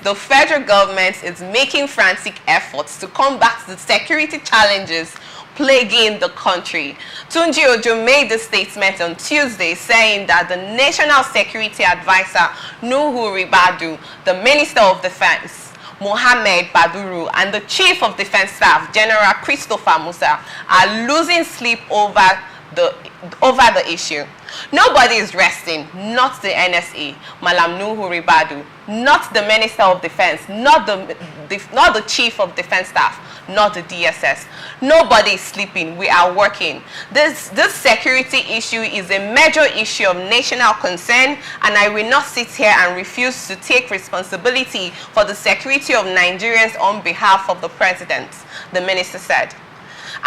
The federal government is making frantic efforts to combat the security challenges plaguing the country. Tunji-Ojo made the statement on Tuesday, saying that the National Security Advisor Nuhu Ribadu, the Minister of Defense Mohammed Baduru, and the Chief of Defense Staff General Christopher Musa are losing sleep over the issue. Nobody is resting, not the NSA, Malam Nuhu Ribadu, not the Minister of Defense, not the Chief of Defense Staff, not the DSS. Nobody is sleeping. We are working. This security issue is a major issue of national concern, and I will not sit here and refuse to take responsibility for the security of Nigerians on behalf of the President, the minister said.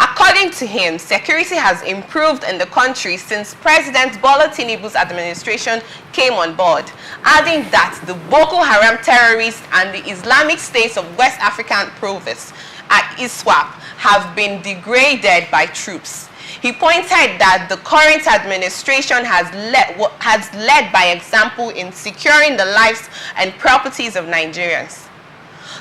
According to him, security has improved in the country since President Bola Tinubu's administration came on board, adding that the Boko Haram terrorists and the Islamic States of West African province at ISWAP have been degraded by troops. He pointed that the current administration has led by example in securing the lives and properties of Nigerians.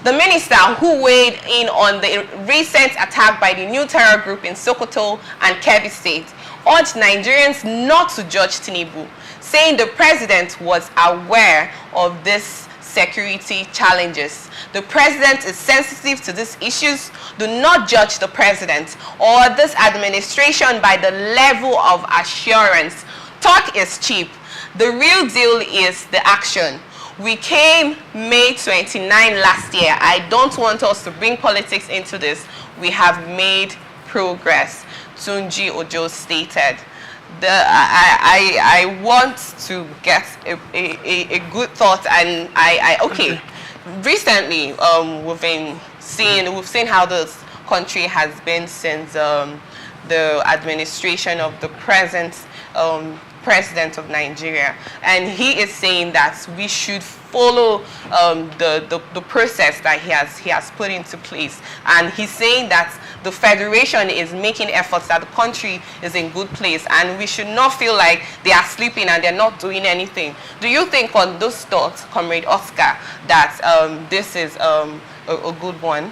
The minister, who weighed in on the recent attack by the new terror group in Sokoto and Kebbi State, urged Nigerians not to judge Tinubu, saying the president was aware of these security challenges. The president is sensitive to these issues. Do not judge the president or this administration by the level of assurance. Talk is cheap. The real deal is the action. We came May 29 last year. I don't want us to bring politics into this. We have made progress, Tunji-Ojo stated. I want to get a good thought, and okay. Recently, we've seen how this country has been since the administration of the present President of Nigeria, and he is saying that we should follow the process that he has put into place, and he's saying that the federation is making efforts, that the country is in good place, and we should not feel like they are sleeping and they're not doing anything. Do you think on those thoughts, Comrade Oscar, that this is a good one?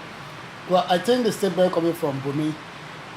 Well, I think the statement coming from Bumi,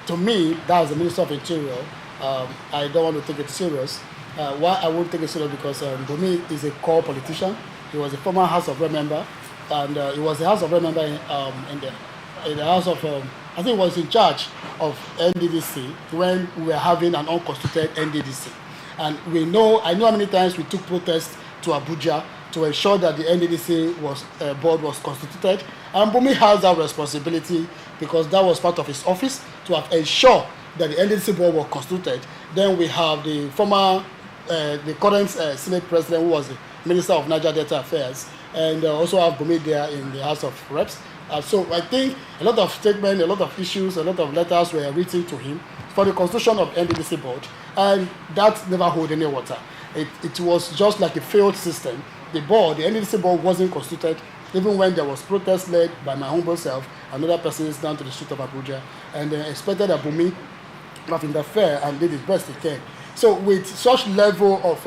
to me, that was the Minister of Interior. I don't want to take it serious. Why I won't take it serious? Because Bumi is a core politician. He was a former House of Rep member, and he was a House of Rep member in the House of, I think he was in charge of NDDC when we were having an unconstituted NDDC. And I know how many times we took protests to Abuja to ensure that the NDDC board was constituted. And Bumi has that responsibility because that was part of his office to have ensured that the NDC board was constituted. Then we have the former, the current Senate President, who was the Minister of Niger Delta Affairs, and also have Bumi there in the House of Reps. So I think a lot of statements, a lot of issues, a lot of letters were written to him for the constitution of NDC board, and that never hold any water. It was just like a failed system. The NDC board wasn't constituted, even when there was protest led by my humble self and other persons down to the street of Abuja, and expected that Bumi have interfered and did his best he can. So with such level of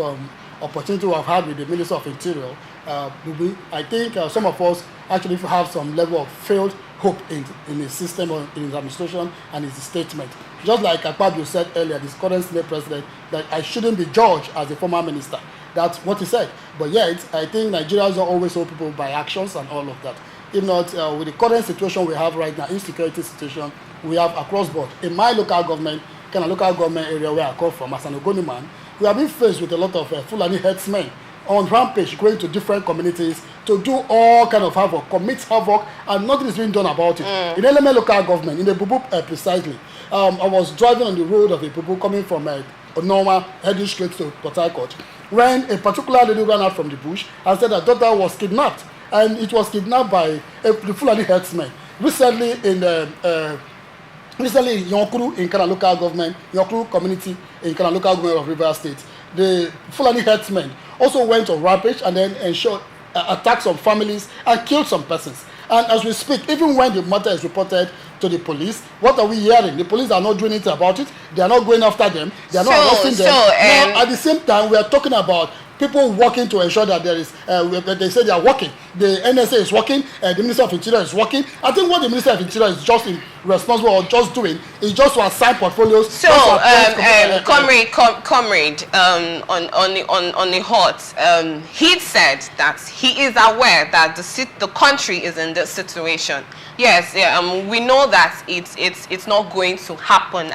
opportunity we have had with the Minister of Interior, I think some of us actually have some level of failed hope in his system or in his administration and his statement. Just like Akpabio said earlier, this current Senate President, that I shouldn't be judged as a former minister. That's what he said. But yet, I think Nigerians don't always hold people by actions and all of that. If not, with the current situation we have right now, insecurity situation, we have across board. In my local government, kind of local government area where I come from, as an Ogoni man, we have been faced with a lot of Fulani herdsmen on rampage, going to different communities to do all kind of havoc, commit havoc, and nothing is being done about it. In Eleme local government, in the Bubu precisely, I was driving on the road of the Bubu coming from Onoma, heading straight to Port Harcourt, when a particular lady ran out from the bush and said her daughter was kidnapped, and it was kidnapped by the Fulani herdsmen. Recently in Yonkuru, in Kana local government, Yonkuru community in Kana local government of Rivers State, the Fulani herdsmen also went on rampage and then attacked some families and killed some persons. And as we speak, even when the matter is reported to the police, what are we hearing? The police are not doing anything about it. They are not going after them. They are not arresting them. Now, at the same time, we are talking about people working to ensure that there is, they say they are working. The NSA is working, the Minister of Interior is working. I think what the Minister of Interior is just responsible or just doing is just to assign portfolios. So, comrade, on the hot, he said that he is aware that the country is in this situation. Yes, we know that it's not going to happen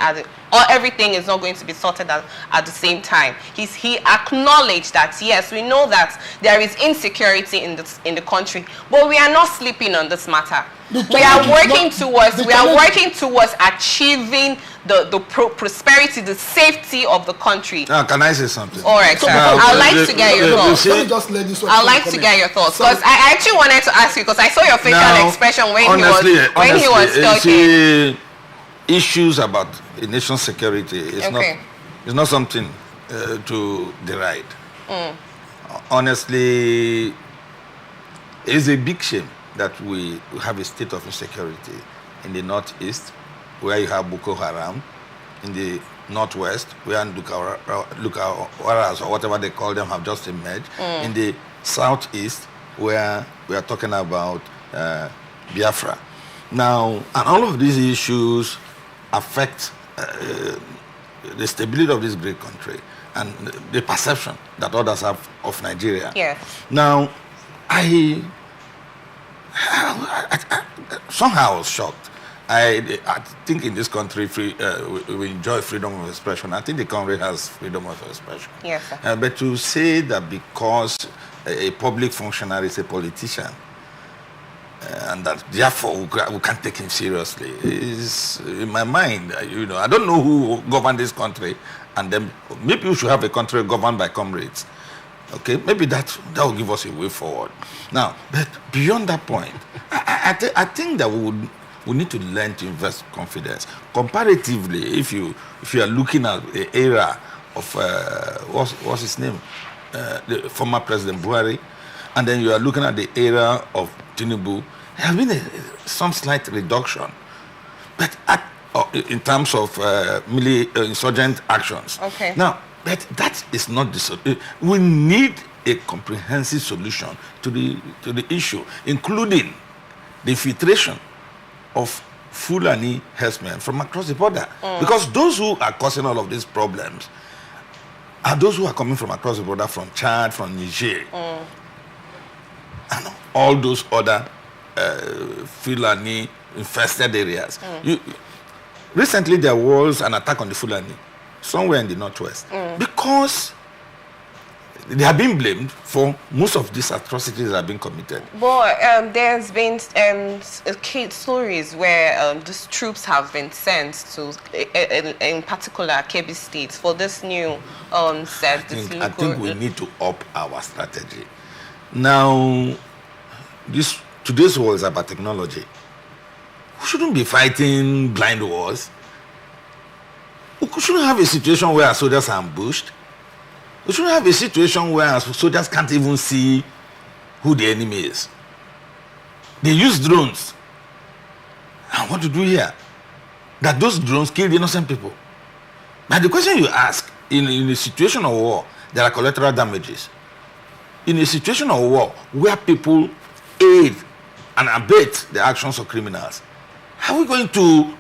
or everything is not going to be sorted at the same time. He acknowledged that yes, we know that there is insecurity in the country, but we are not sleeping on this matter. We are working towards achieving the prosperity, the safety of the country. Now, can I say something? All right, sir. I'd like to get your thoughts. Let me just let this one. I'd like to get your thoughts because I actually wanted to ask you because I saw your facial expression when he was talking. Issues about a nation's security is not something to deride. Honestly, it's a big shame that we have a state of insecurity in the northeast, where you have Boko Haram, in the northwest, where Lukawaras or whatever they call them have just emerged, in the southeast, where we are talking about Biafra. Now, and all of these issues affect the stability of this great country and the perception that others have of Nigeria. Yes. Now, I somehow was shocked. I think in this country we enjoy freedom of expression. I think the country has freedom of expression. Yes, sir. But to say that because a public functionary is a politician, and that therefore we can't take him seriously is in my mind. I don't know who governed this country, and then maybe we should have a country governed by comrades. Okay, maybe that will give us a way forward. Now, but beyond that point, I think that we need to learn to invest confidence. Comparatively, if you are looking at the era of what's his name, the former President Buhari, and then you are looking at the era of Tinubu, there has been some slight reduction, but in terms of insurgent actions. Okay. Now, but that is not we need a comprehensive solution to the issue, including the filtration of Fulani herdsmen from across the border, because those who are causing all of these problems are those who are coming from across the border, from Chad, from Niger, and all those other Fulani infested areas. Recently, there was an attack on the Fulani somewhere in the northwest because they have been blamed for most of these atrocities that have been committed. But there's been stories where these troops have been sent to, in particular, Kebbi State for this new set. I think we need to up our strategy. Now, today's war is about technology. We shouldn't be fighting blind wars. We shouldn't have a situation where our soldiers are ambushed. We shouldn't have a situation where our soldiers can't even see who the enemy is. They use drones. And what to do here? That those drones kill innocent people. But the question you ask, in a situation of war, there are collateral damages. In a situation of war where people aid and abet the actions of criminals, are we going to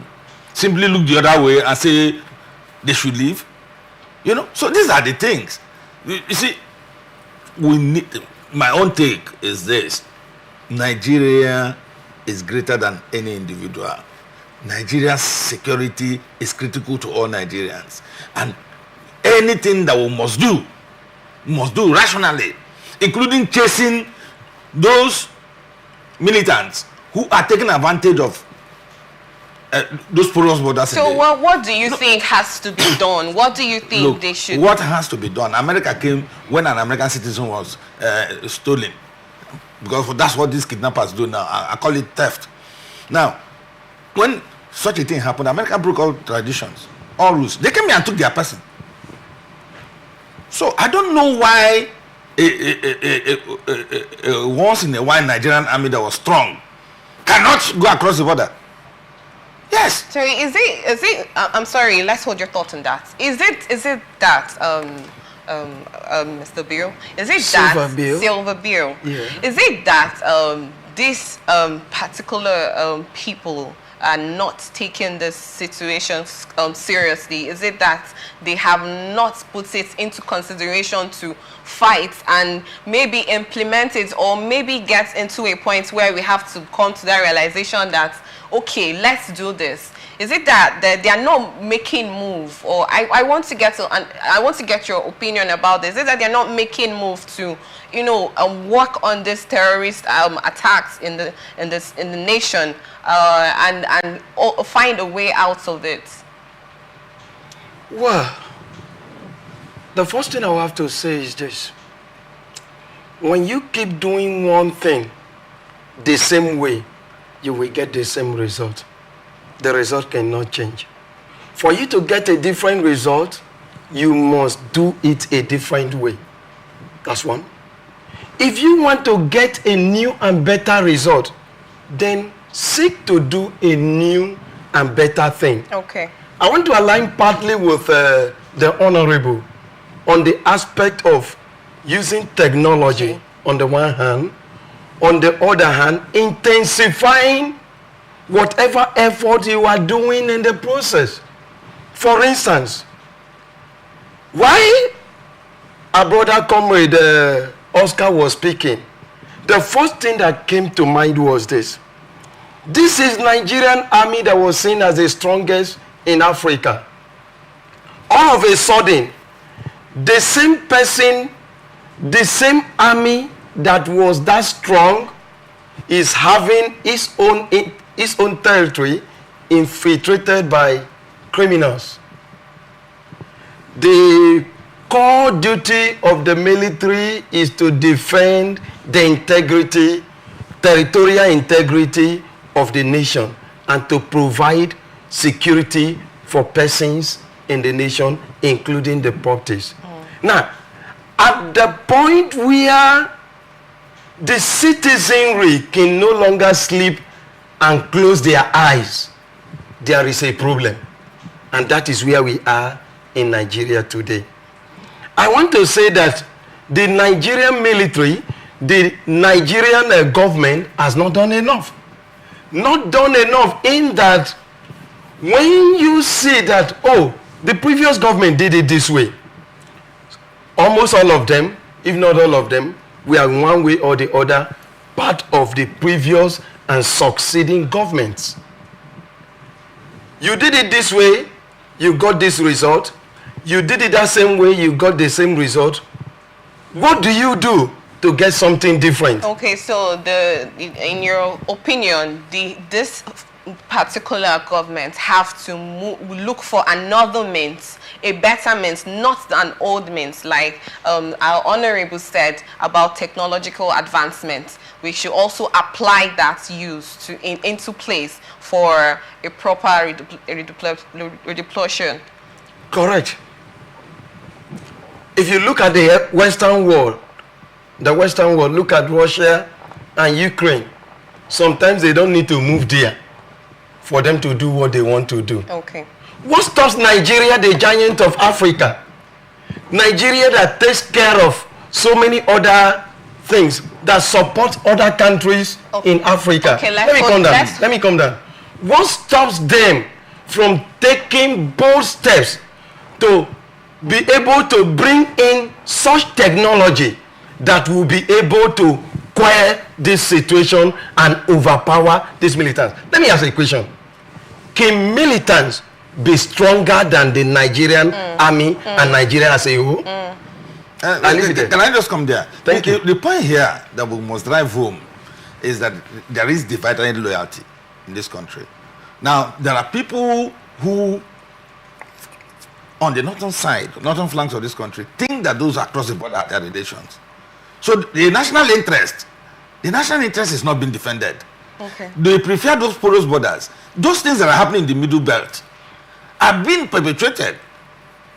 simply look the other way and say they should leave? So these are the things. You see, we need. My own take is this: Nigeria is greater than any individual. Nigeria's security is critical to all Nigerians, and anything that we must do rationally, including chasing those militants who are taking advantage of those porous borders. So what do you think has to be done? What do you think they should do? What has to be done? America came when an American citizen was stolen, because that's what these kidnappers do now. I call it theft. Now, when such a thing happened, America broke all traditions, all rules. They came here and took their person. So I don't know why once in a while Nigerian army that was strong cannot go across the border. Yes. So is it I'm sorry, let's hold your thought on that. Is it that Mr. Bill? Is it Silver that Bill. Silver Bill? Yeah. Is it that these particular people are not taking this situation seriously? Is it that they have not put it into consideration to fight and maybe implement it, or maybe get into a point where we have to come to that realization that, okay, let's do this? Is it that they are not making move? Or I want to get your opinion about this. Is it that they're not making move to, you know, work on this terrorist attacks in the nation and find a way out of it? Well, the first thing I have to say is this. When you keep doing one thing the same way, you will get the same result. The result cannot change. For you to get a different result, you must do it a different way. That's one. If you want to get a new and better result, then seek to do a new and better thing. Okay. I want to align partly with the Honorable on the aspect of using technology on the one hand, on the other hand, intensifying whatever effort you are doing in the process. For instance, why our brother comrade Oscar was speaking, the first thing that came to mind was this. This is Nigerian army that was seen as the strongest in Africa. All of a sudden, the same person, the same army that was that strong is having its own territory infiltrated by criminals. The core duty of the military is to defend the integrity, territorial integrity of the nation, and to provide security for persons in the nation, including the properties. Now, at the point where the citizenry can no longer sleep and close their eyes, there is a problem. And that is where we are in Nigeria today. I want to say that the Nigerian military, the Nigerian government has not done enough. Not done enough in that when you see that, oh, the previous government did it this way, almost all of them, if not all of them, we are in one way or the other part of the previous and succeeding governments. You did it this way, you got this result. You did it that same way, you got the same result. What do you do to get something different? Okay, so in your opinion, this particular government have to look for another means, a better means, not an old means, like our honorable said about technological advancement. We should also apply that use into place for a proper redeployment. Correct. If you look at the Western world, look at Russia and Ukraine. Sometimes they don't need to move there for them to do what they want to do. Okay. What stops Nigeria, the giant of Africa? Nigeria that takes care of so many other things that support other countries in Africa. Okay, Let me come down. What stops them from taking bold steps to be able to bring in such technology that will be able to quell this situation and overpower these militants? Let me ask a question. Can militants be stronger than the Nigerian army and Nigeria as a whole? Can I just come there? Thank you. The point here that we must drive home is that there is divided loyalty in this country. Now, there are people who, on the northern flanks of this country, think that those across the border are their relations. So the national interest is not being defended. Okay. They prefer those porous borders. Those things that are happening in the middle belt are being perpetrated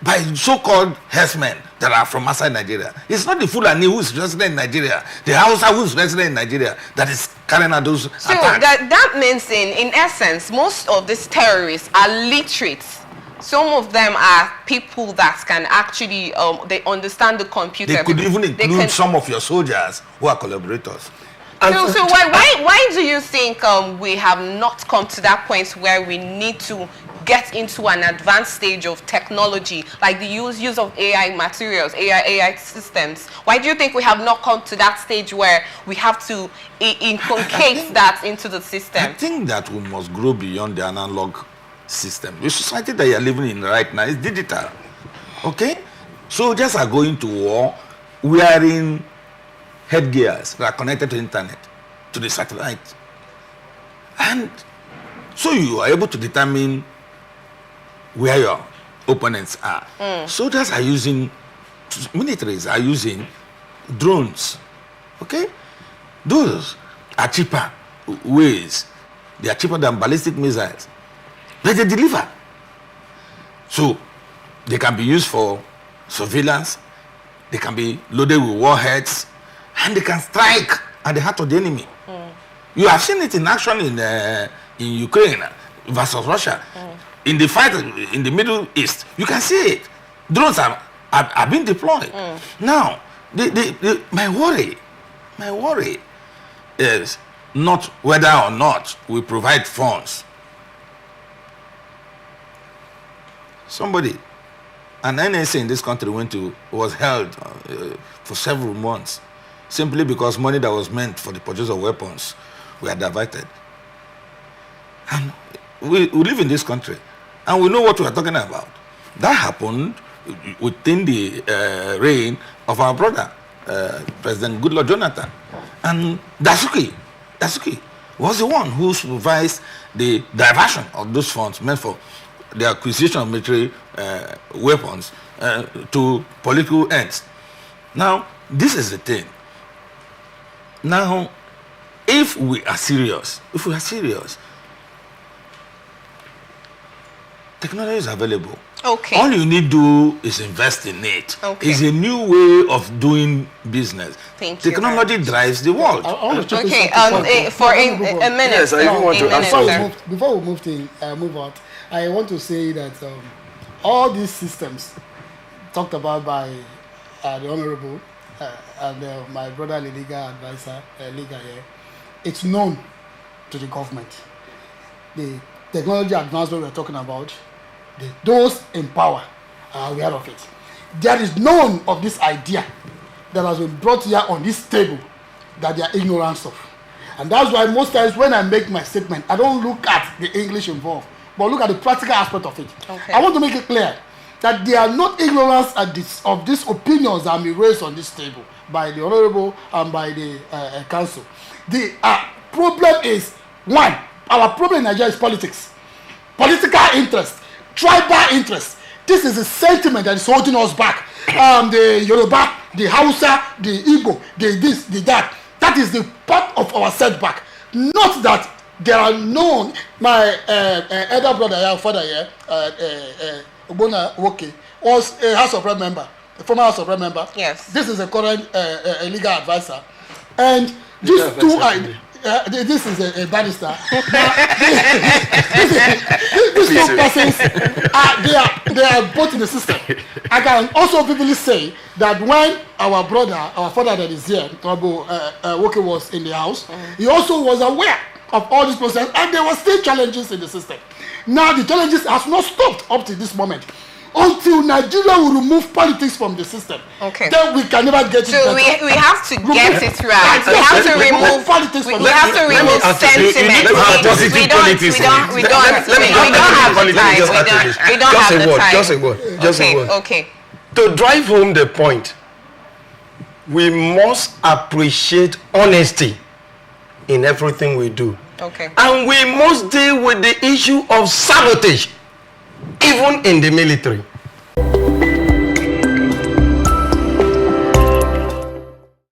by so-called herdsmen that are from outside Nigeria. It's not the Fulani who is resident in Nigeria, the Hausa who is resident in Nigeria that is carrying out those attacks. That means in essence, most of these terrorists are literate. Some of them are people that can actually, they understand the computer. They could even include some of your soldiers who are collaborators. So why do you think we have not come to that point where we need to get into an advanced stage of technology, like the use of AI materials, AI systems? Why do you think we have not come to that stage where we have to inculcate that into the system? I think that we must grow beyond the analog system. The society that you're living in right now is digital. Okay? Soldiers are going to war wearing headgears that are connected to the internet, to the satellite. And so you are able to determine where your opponents are. Soldiers are using, militaries are using drones. Okay? Those are cheaper ways. They are cheaper than ballistic missiles. But they deliver. So they can be used for surveillance. They can be loaded with warheads. And they can strike at the heart of the enemy. You have seen it in action in Ukraine versus Russia. In the fight in the Middle East, you can see it. Drones are being deployed. Now, my worry is not whether or not we provide funds. An NSA in this country was held for several months simply because money that was meant for the purchase of weapons were diverted. And we live in this country, and we know what we are talking about. That happened within the reign of our brother, President Goodluck Jonathan. And Dasuki was the one who supervised the diversion of those funds meant for the acquisition of military weapons to political ends. Now, this is the thing. Now, if we are serious, technology is available. Okay. All you need to do is invest in it. Okay. It's a new way of doing business. Thank you. Technology drives the world. Okay. For a minute. Yes, I even want to ask before we move on, I want to say that all these systems talked about by the Honorable and my brother, the legal advisor, Liga here, it's known to the government. The technology advancement we're talking about, those in power are aware of it. There is none of this idea that has been brought here on this table that they are ignorant of. And that's why most times when I make my statement, I don't look at the English involved, but look at the practical aspect of it. Okay. I want to make it clear that they are not ignorant of these opinions that are being raised on this table by the Honorable and by the Council. The problem is, one, our problem in Nigeria is politics. Political interest, tribal interest. This is a sentiment that is holding us back. The Yoruba, the Hausa, the Igbo, the this, the that. That is the part of our setback. Not that there are known, my elder brother here, father here, Obona Woke, was a House of Rep member, a former House of Rep member. Yes. This is a current legal advisor. And these two this is a barrister. These two persons, they are both in the system. I can also vividly say that when our brother, our father that is here, Woke was in the house, he also was aware of all this process, and there were still challenges in the system. Now the challenges has not stopped up to this moment. Until Nigeria will remove politics from the system, then we can never get it. So we have to get it right. We have to remove politics. We have to remove sentiment. We don't have the time. Just a word. Okay. To drive home the point, we must appreciate honesty in everything we do. Okay. And we must deal with the issue of sabotage, even in the military.